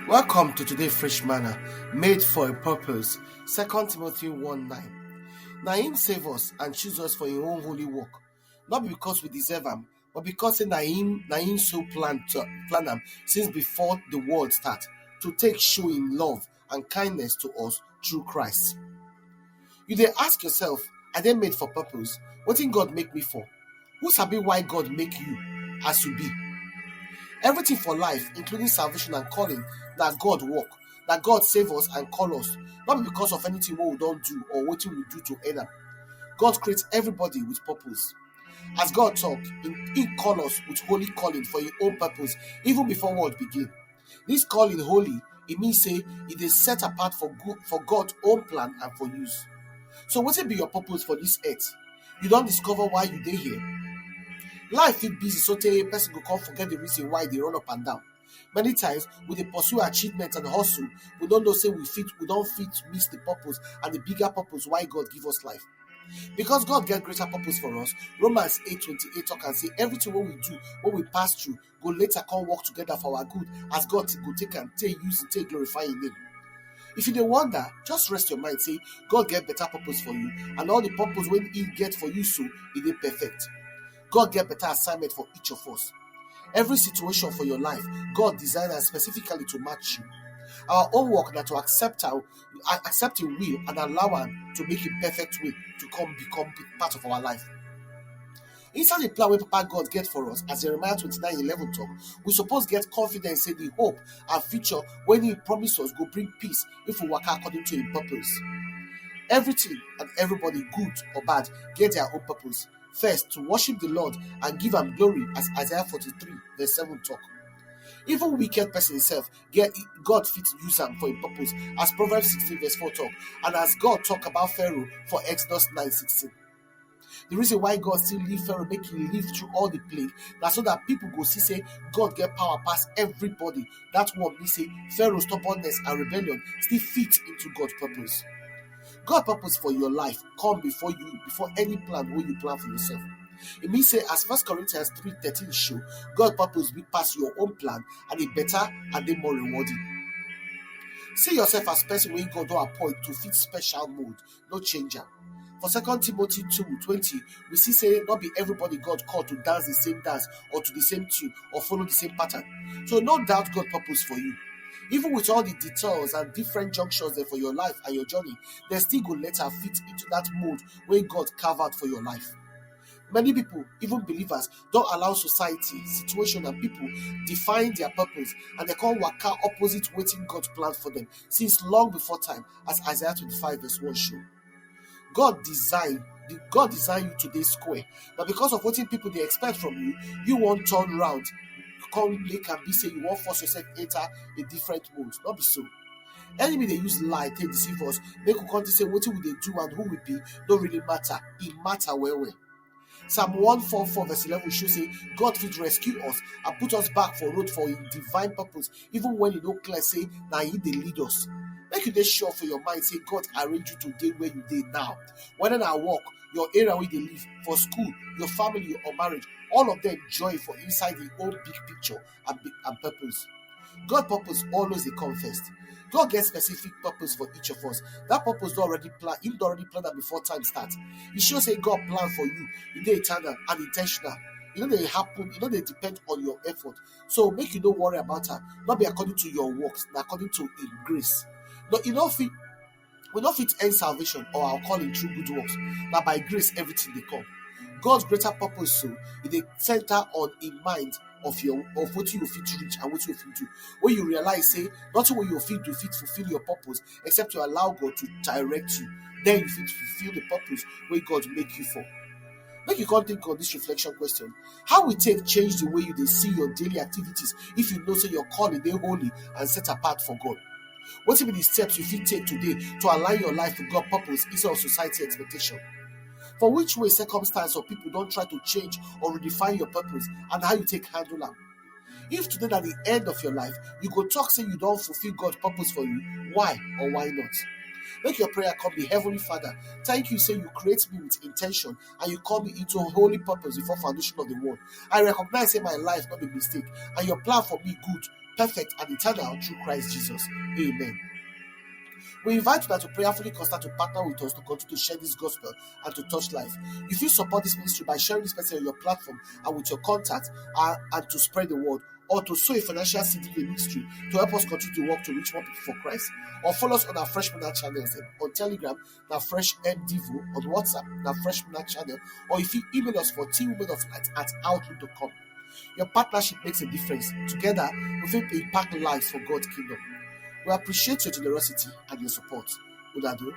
Welcome to today's fresh manna, made for a purpose. 2 Timothy 1:9. Now him save us and choose us for his own holy work, not because we deserve him, but because na him so plan am since before the world start, to take show in love and kindness to us through Christ. You dey ask yourself, are they made for purpose? Wetin God make me for? Who sabi why God make you as you be? Everything for life, including salvation and calling, that God work, that God save us and call us, not because of anything we don't do or what we do to earn am. God creates everybody with purpose. As God talk, He call us with holy calling for His own purpose, even before world begin. This calling holy, it means say it is set apart for God's own plan and for use. So what will be your purpose for this earth? You don't discover why you dey here. Life fit busy so tey a person go come forget the reason why they run up and down. Many times we dey pursue achievement and hustle, we don't know say we don't fit miss the purpose and the bigger purpose why God give us life. Because God get greater purpose for us, Romans 8:28 talk and say everything what we do, what we pass through, go later come work together for our good, as God go take and take use and take glorify His name. If you dey wonder, just rest your mind, say God get better purpose for you, and all the purpose when He get for you so, it dey perfect. God get better assignment for each of us. Every situation for your life, God designed am specifically to match you. Our own work na to accept Him will and allow Him to make a perfect way to become part of our life. Inside the plan wey Papa God get for us, as Jeremiah 29:11 talk, we suppose get confidence say the hope and future when He promise us go bring peace if we work according to His purpose. Everything and everybody, good or bad, get their own purpose. First, to worship the Lord and give Him glory, as Isaiah 43:7 talk. Even wicked person himself, God fit use am for a purpose, as Proverbs 16:4 talk, and as God talk about Pharaoh for Exodus 9:16. The reason why God still leave Pharaoh, make him live through all the plague, na so that people go see say God get power past everybody. That one mean say Pharaoh's stubbornness and rebellion still fit into God's purpose. God purpose for your life come before any plan wey you plan for yourself. It means say as 1 Corinthians 3:13 show, God purpose be pass your own plan and it better and they more rewarding. See yourself as person wey God don appoint to fit special mode, no change am. For 2 Timothy 2:20, we see say not be everybody God called to dance the same dance or to the same tune or follow the same pattern. So no doubt God purpose for you. Even with all the details and different junctions there for your life and your journey, they still go later fit into that mode where God carve out for your life. Many people, even believers, don't allow society, situation, and people define their purpose, and they call waka opposite waiting God planned for them since long before time, as Isaiah 25:1 show. God designed you today square, but because of what people they expect from you, you won't turn round. Come make and be say you won't force yourself enter a different mode. Not be so. Enemy they use lie, they deceive us, make we come to say what will they do and who we be, don't really matter. It matter well. Psalm 144:11 shows say God will rescue us and put us back for road for His divine purpose, even when you know clear say now He they lead us. Make you dey sure for your mind say God arrange you today where you dey now. Whether na work, your area where they live, for school, your family or marriage, all of them join for inside the whole big picture and purpose. God purpose always dey come first. God get specific purpose for each of us. That purpose don already plan. He don already plan that before time start. It shows say God plan for you. It dey eternal and intentional. You know they happen. You know they depend on your effort. So make you no worry about her. Not be according to your works, but according to His grace. No, we don't fit end salvation or our calling through good works. Now by grace everything they come. God's greater purpose so it dey center on in mind of what you fit reach and what you fit do. When you realize say nothing what you fit do fit fulfill your purpose except to allow God to direct you, then you fit fulfill the purpose where God make you for. Make you can't think of this reflection question. How will take change the way you dey see your daily activities if you know say your calling dey holy and set apart for God? What will be the steps you fit take today to align your life with God's purpose instead of society expectation? For which way circumstance or people don't try to change or redefine your purpose and how you take handle them? If today at the end of your life, you go talk say you don't fulfill God's purpose for you, why or why not? Make your prayer come be Heavenly Father. Thank you, say you create me with intention and you call me into a holy purpose before foundation of the world. I recognize say my life not a mistake and your plan for me good. perfect and eternal through Christ Jesus. Amen. We invite you that to prayerfully consider to partner with us to continue to share this gospel and to touch life. If you support this ministry by sharing this message on your platform and with your contacts and to spread the word, or to sow a financial seed in the ministry to help us continue to work to reach more people for Christ, or follow us on our Fresh Manna channels on Telegram, now Fresh MDivo, on WhatsApp, now Fresh Manna channel, or if you email us for teamwomenoflight@outlook.com. Your partnership makes a difference. Together, we will impact lives for God's kingdom. We appreciate your generosity and your support. Udado.